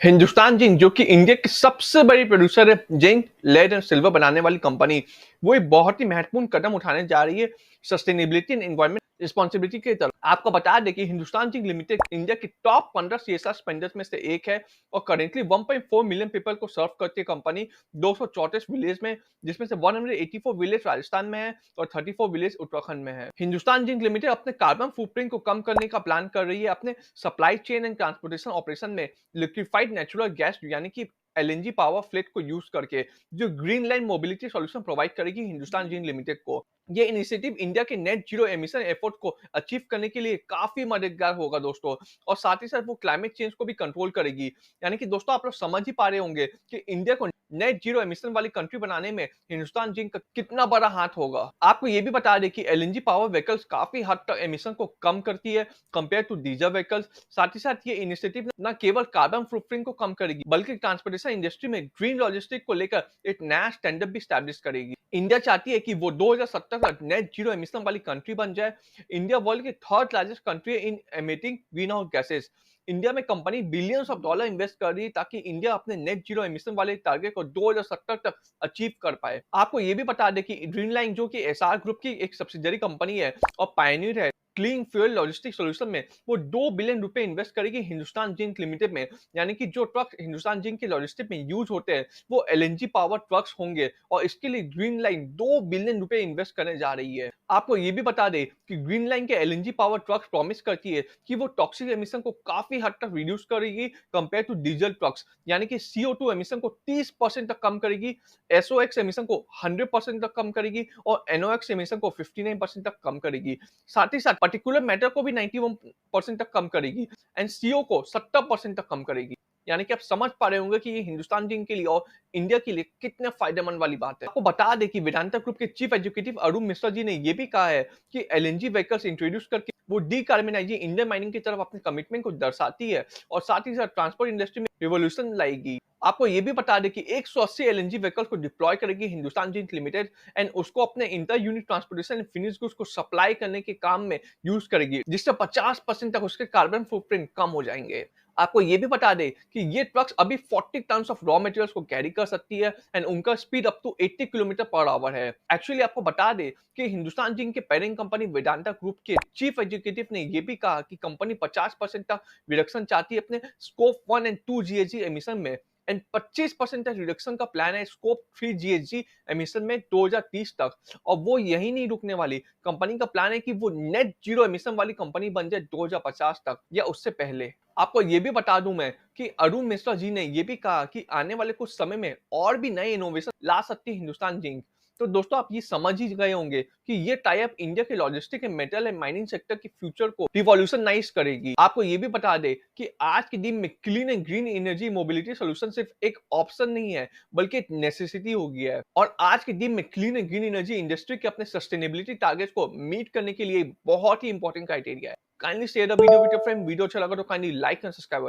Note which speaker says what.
Speaker 1: Hindustan zinc जो कि India की सबसे बड़ी प्रोड्यूसर है जिंक लेड एंड सिल्वर बनाने वाली कंपनी, वो एक बहुत ही महत्वपूर्ण कदम उठाने जा रही है सस्टेनेबिलिटी एंड एनवायरमेंट रिस्पॉन्सिबिलिटी की तरफ। आपको बता दें कि हिंदुस्तान जिंक लिमिटेड इंडिया की टॉप 15 सीएसआर स्पेंडर्स में से एक है और करेंटली 1.4 मिलियन पीपल को सर्व करती है कंपनी 234 विलेज में, जिसमें से 184 विलेज राजस्थान में है और 34 विलेज उत्तराखंड में है। हिंदुस्तान जिंक लिमिटेड अपने कार्बन फुटप्रिंट को कम करने का प्लान कर रही है अपने supply chain and transportation operation में लिक्विफाइड नेचुरल गैस यानी कि एलएनजी पावर फ्लेट को यूज करके, जो green line mobility solution provide करेगी हिंदुस्तान जिंक लिमिटेड को। ये इनिशिएटिव इंडिया के नेट जीरो एमिशन एफर्ट को अचीव करने के लिए काफी मददगार होगा दोस्तों, और साथ ही साथ वो क्लाइमेट चेंज को भी कंट्रोल करेगी। यानी कि दोस्तों आप लोग समझ ही पा रहे होंगे कि इंडिया को नेट जीरो एमिशन वाली कंट्री बनाने में हिंदुस्तान जिंक का कितना बड़ा हाथ होगा। आपको ये भी बता दें कि एलएनजी पावर व्हीकल्स काफी हद तक एमिशन को कम करती है कंपेयर टू डीजल व्हीकल्स। साथ ही साथ ये इनिशिएटिव न केवल कार्बन फुटप्रिंट को कम करेगी बल्कि ट्रांसपोर्टेशन इंडस्ट्री में ग्रीन लॉजिस्टिक को लेकर एक नया स्टैंडर्ड भी स्टैब्लिश करेगी। इंडिया चाहती है कि वो 2070 तक नेट जीरो एमिशन वाली कंट्री बन जाए। इंडिया वर्ल्ड की third largest country in emitting green house gases. India में company billions of dollar invest कर रही है ताकि इंडिया अपने नेट जीरो एमिशन वाले टारगेट को 2070 तक अचीव कर पाए। आपको ये भी बता दें कि ड्रीम लाइन जो कि एसआर ग्रुप की एक सब्सिडरी कंपनी है और पायनियर है क्लीन फ्यूल लॉजिस्टिक सॉल्यूशन में, वो 2 बिलियन रुपए इन्वेस्ट करेगी हिंदुस्तान जिंक लिमिटेड में। यानी कि जो ट्रक हिंदुस्तान जिंक के लॉजिस्टिक में यूज होते हैं वो एलएनजी पावर ट्रक्स होंगे और इसके लिए ग्रीन लाइन 2 बिलियन रुपए इन्वेस्ट करने जा रही है। आपको ये भी बता दें कि ग्रीन लाइन के एलएनजी पावर ट्रक्स प्रॉमिस करती है कि वो टॉक्सिक एमिशन को काफी हद तक रिड्यूस करेगी कंपेयर टू डीजल ट्रक्स। यानी कि CO2 एमिशन को 30% तक कम करेगी, SOx एमिशन को 100% तक कम करेगी और NOx एमिशन को 59% तक कम करेगी। साथ ही साथ पर्टिकुलर मैटर को भी 91% तक कम करेगी एंड CO को 70% तक कम करेगी। यानी कि आप समझ पा रहे होंगे कि ये हिंदुस्तान जिंक के लिए और इंडिया के लिए कितने फायदेमंद वाली बात है। आपको बता दें कि वेदांता ग्रुप के चीफ एग्जीक्यूटिव अरुण मिश्रा जी ने यह भी कहा है कि एलएनजी व्हीकल्स इंट्रोड्यूस करके वो डीकार्बनाइजिंग इंडियन माइनिंग की तरफ अपने कमिटमेंट को दर्शाती है और साथ ही साथ ट्रांसपोर्ट इंडस्ट्री में रिवॉल्यूशन लाएगी। आपको ये भी बता दें कि 180 एलएनजी व्हीकल्स को डिप्लॉय करेगी हिंदुस्तान जिंक लिमिटेड एंड उसको अपने inter unit transportation and finish goods को सप्लाई करने के काम में यूज करेगी, जिससे 50% तक उसके कार्बन फुटप्रिंट कम हो जाएंगे। आपको ये भी बता दें कि ये ट्रक्स अभी 40 टन ऑफ रॉ मटेरियल्स को कैरी कर सकती है एंड उनका speed up to 80 kilometre per hour है। एक्चुअली आपको बता दें कि हिंदुस्तान जिंक के पेरेंट कंपनी वेदांता ग्रुप के चीफ एग्जीक्यूटिव ने यह भी कहा कि कंपनी 50% तक रिडक्शन चाहती है अपने स्कोप 1 एंड 2 जीएचजी एमिशन में एंड 25% तक रिडक्शन का प्लान है स्कोप 3 जीएचजी एमिशन में 2030 तक। और वो यही नहीं रुकने वाली, कंपनी का प्लान है कि वो नेट जीरो एमिशन वाली कंपनी बन जाए 2050 तक या उससे पहले। आपको ये भी बता दूं मैं कि अरुण मिश्रा जी ने ये भी कहा कि आने वाले कुछ समय में और भी नए इनोवेशन ला सकती है हिंदुस्तान जिंक। तो दोस्तों आप ये समझ ही गए होंगे कि ये टाई अप इंडिया के logistic and metal and mining sector के फ्यूचर को रिवॉल्यूशनाइज करेगी। आपको ये भी बता दे कि आज के दिन में clean and green energy mobility solution सिर्फ एक ऑप्शन नहीं है बल्कि एक नेसेसिटी हो गया है, और आज के दिन में clean and green energy industry के अपने सस्टेनेबिलिटी टारगेट्स को मीट करने के लिए बहुत ही इंपॉर्टेंट क्राइटेरिया है। Kindly share the video with your friend. Video अच्छा लगा तो काइंडली लाइक एंड सब्सक्राइब।